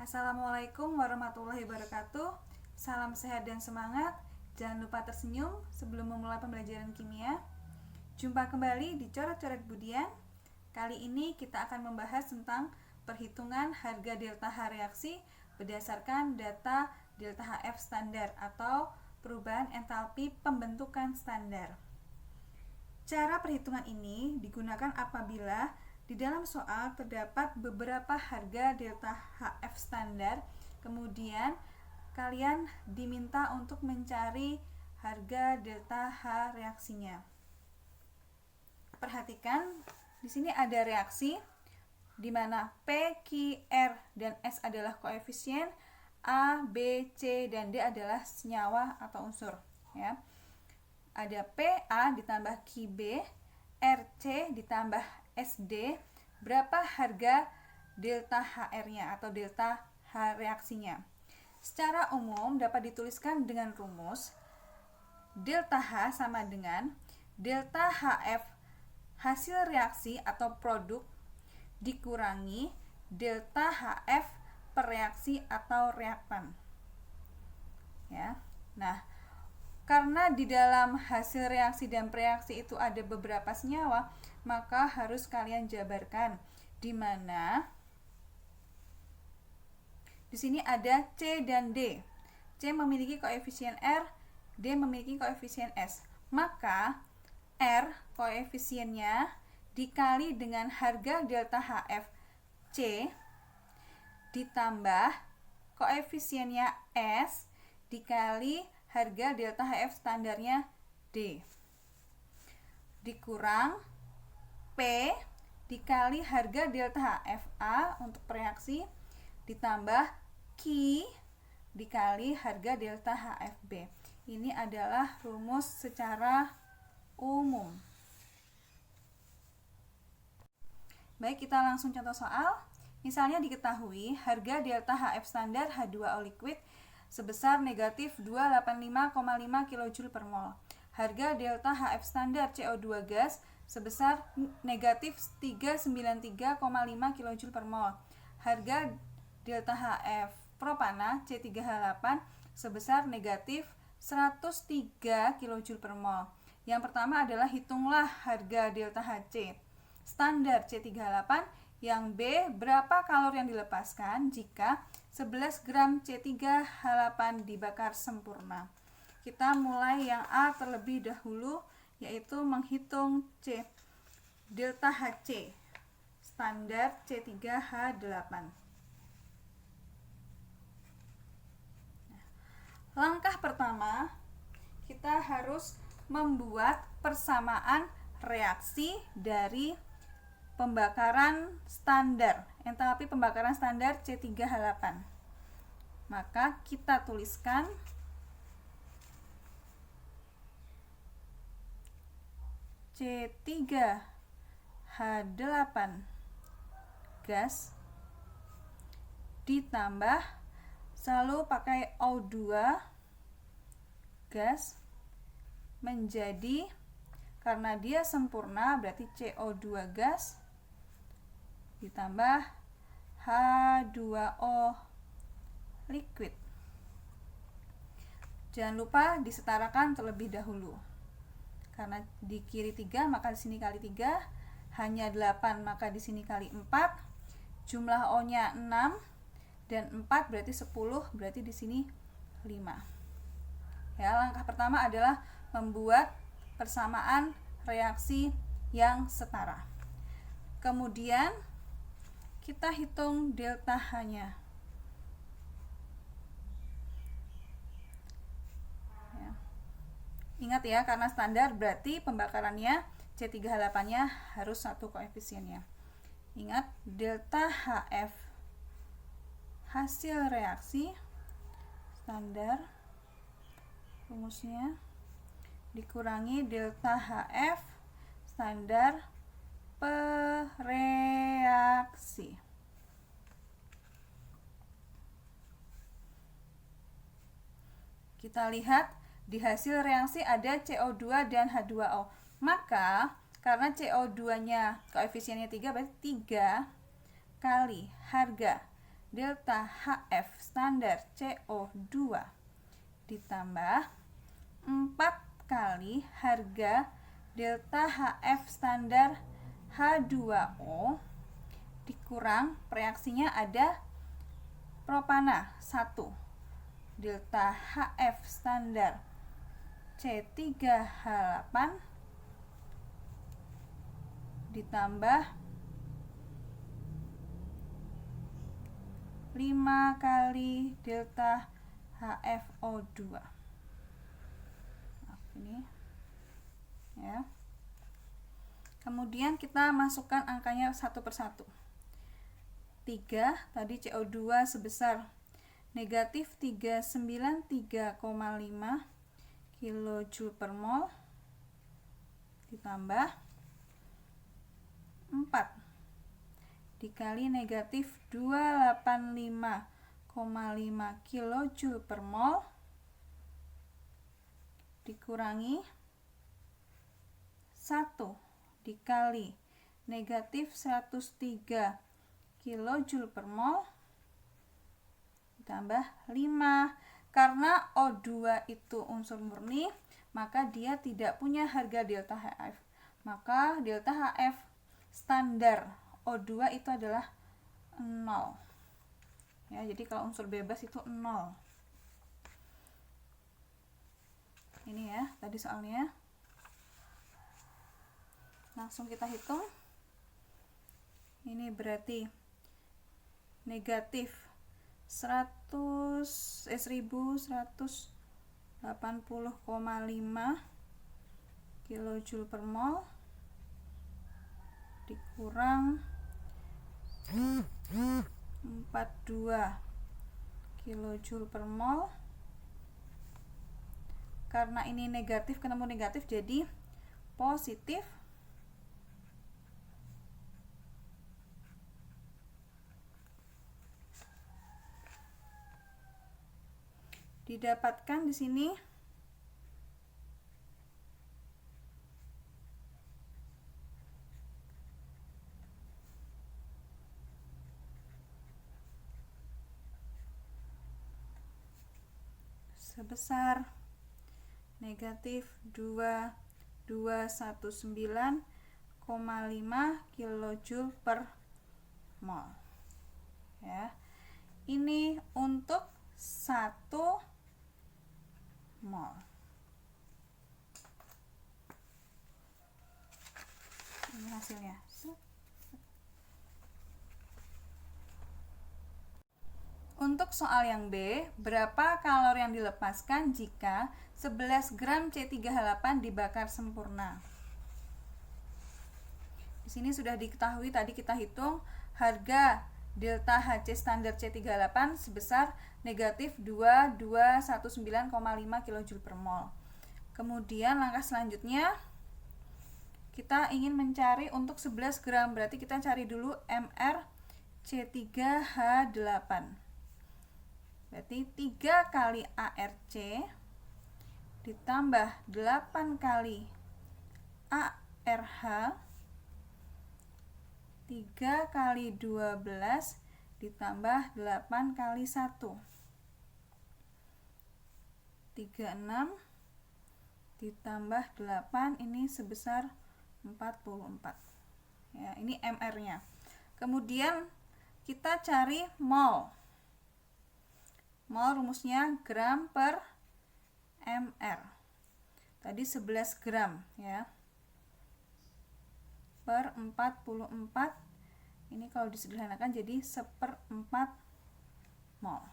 Assalamualaikum warahmatullahi wabarakatuh. Salam sehat dan semangat. Jangan lupa tersenyum sebelum memulai pembelajaran kimia. Jumpa kembali di Coret-Coret Budian. Kali ini kita akan membahas tentang perhitungan harga delta H reaksi berdasarkan data delta HF standar atau perubahan entalpi pembentukan standar. Cara perhitungan ini digunakan apabila di dalam soal terdapat beberapa harga delta HF standar, kemudian kalian diminta untuk mencari harga delta H reaksinya. Perhatikan, di sini ada reaksi di mana P, Q, R, dan S adalah koefisien, A, B, C, dan D adalah senyawa atau unsur. Ya. Ada PA ditambah QB, RC ditambah SD, berapa harga delta HR-nya atau delta H reaksinya. Secara umum dapat dituliskan dengan rumus delta H sama dengan delta HF hasil reaksi atau produk dikurangi delta HF pereaksi atau reaktan. Ya. Nah, karena di dalam hasil reaksi dan preaksi itu ada beberapa senyawa, maka harus kalian jabarkan, di mana di sini ada C dan D. C memiliki koefisien R, D memiliki koefisien S. Maka R koefisiennya dikali dengan harga delta HF C ditambah koefisiennya S dikali harga delta HF standarnya D dikurang P dikali harga delta HF A untuk reaksi ditambah Q dikali harga delta HF B. Ini adalah rumus secara umum. Baik, kita langsung contoh soal. Misalnya diketahui harga delta HF standar H2O liquid sebesar negatif 285,5 kJ per mol. Harga delta HF standar CO2 gas sebesar negatif 393,5 kJ per mol. Harga delta HF propana C3H8 sebesar negatif 103 kJ per mol. Yang pertama adalah hitunglah harga delta HC standar C3H8. Yang B, berapa kalori yang dilepaskan jika 11 gram C3H8 dibakar sempurna. Kita mulai yang A terlebih dahulu, yaitu menghitung C delta HC standar C3H8. Langkah pertama, kita harus membuat persamaan reaksi dari pembakaran standar, entalpi pembakaran standar C3H8. Maka kita tuliskan C3H8 gas ditambah, selalu pakai O2 gas menjadi, karena dia sempurna berarti CO2 gas ditambah H2O liquid. Jangan lupa disetarakan terlebih dahulu. Karena di kiri 3 maka di sini kali 3, hanya 8 maka di sini kali 4. Jumlah O-nya 6 dan 4 berarti 10, berarti di sini 5. Ya, langkah pertama adalah membuat persamaan reaksi yang setara. Kemudian kita hitung delta H-nya. Ya. Ingat ya, karena standar berarti pembakarannya C3H8-nya harus satu koefisiennya. Ingat, delta HF hasil reaksi standar rumusnya dikurangi delta HF standar pereaksi. Kita lihat di hasil reaksi ada CO2 dan H2O. Maka karena CO2-nya koefisiennya 3 berarti 3 kali harga delta HF standar CO2 ditambah 4 kali harga delta HF standar H2O dikurang reaksinya ada propana 1, delta HF standar C3H8 ditambah 5 kali delta HFO2. Ini ya. Kemudian kita masukkan angkanya satu persatu. 3 tadi CO2 sebesar negatif 393,5 kJ per mol ditambah 4 dikali negatif 285,5 kJ per mol dikurangi 1 dikali negatif 103 kJ per mol ditambah 5. Karena O2 itu unsur murni, maka dia tidak punya harga delta HF. Maka delta HF standar O2 itu adalah 0. Ya, jadi kalau unsur bebas itu 0. Ini ya, tadi soalnya. Langsung kita hitung. Ini berarti negatif 1180,5 kJ per mol dikurang 42 kJ per mol. Karena ini negatif ketemu negatif jadi positif. Didapatkan di sini sebesar negatif 2219,5 kJ per mol. Ya. Ini untuk 1 mol. Ini hasilnya. Untuk soal yang B, berapa kalori yang dilepaskan jika 11 gram C3H8 dibakar sempurna? Di sini sudah diketahui, tadi kita hitung harga delta HC standar C3H8 sebesar negatif 2219,5 kJ per mol. Kemudian langkah selanjutnya kita ingin mencari untuk 11 gram, berarti kita cari dulu MR C3H8. Berarti 3 kali ARC ditambah 8 kali ARH 3 kali 12 ditambah 8 kali 1 36 ditambah 8 ini sebesar 44. Ya, ini MR-nya. Kemudian kita cari mol. Mol rumusnya gram per mr. Tadi 11 gram ya. Per 44. Ini kalau disederhanakan jadi 1/4 mol.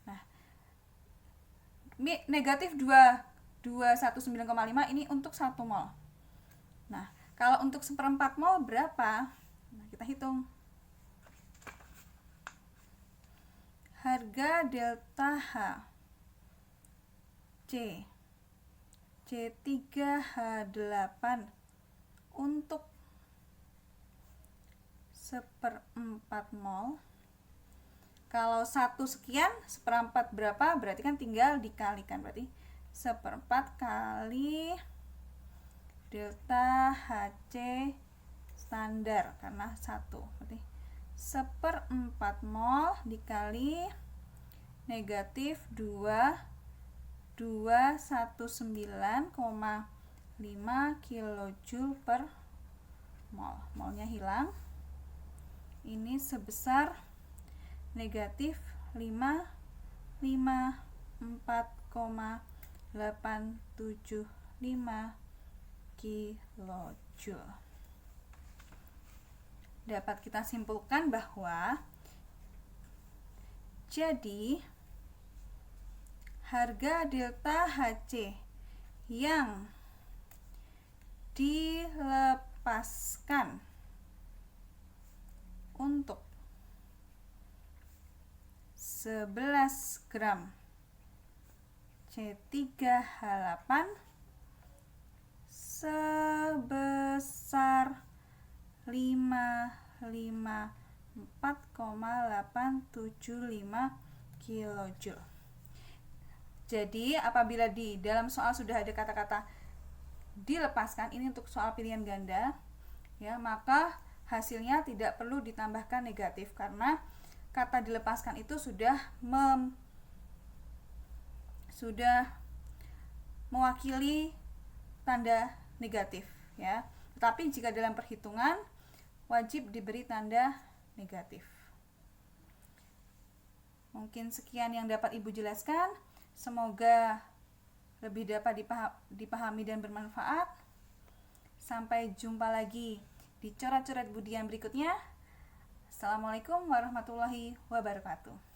Nah, negatif 219,5 ini untuk 1 mol. Nah, kalau untuk 1/4 mol berapa? Nah, kita hitung. Harga delta H C3H8 untuk 1/4 mol. Kalau 1 sekian 1/4 berapa? Berarti kan tinggal dikalikan, berarti 1/4 kali delta HC standar karena 1, berarti 1/4 mol dikali negatif 219,5 kilojoule per mol. Molnya hilang. Ini sebesar negatif 554,875 kilojoule. Dapat kita simpulkan bahwa jadi harga delta Hc yang dilepaskan untuk 11 gram C3H8 sebesar 554,875 kilojoule. Jadi apabila di dalam soal sudah ada kata-kata dilepaskan, ini untuk soal pilihan ganda ya, maka hasilnya tidak perlu ditambahkan negatif karena kata dilepaskan itu sudah mewakili tanda negatif ya. Tetapi jika dalam perhitungan wajib diberi tanda negatif. Mungkin sekian yang dapat Ibu jelaskan. Semoga lebih dapat dipahami dan bermanfaat. Sampai jumpa lagi di coret-coret budian berikutnya. Assalamualaikum warahmatullahi wabarakatuh.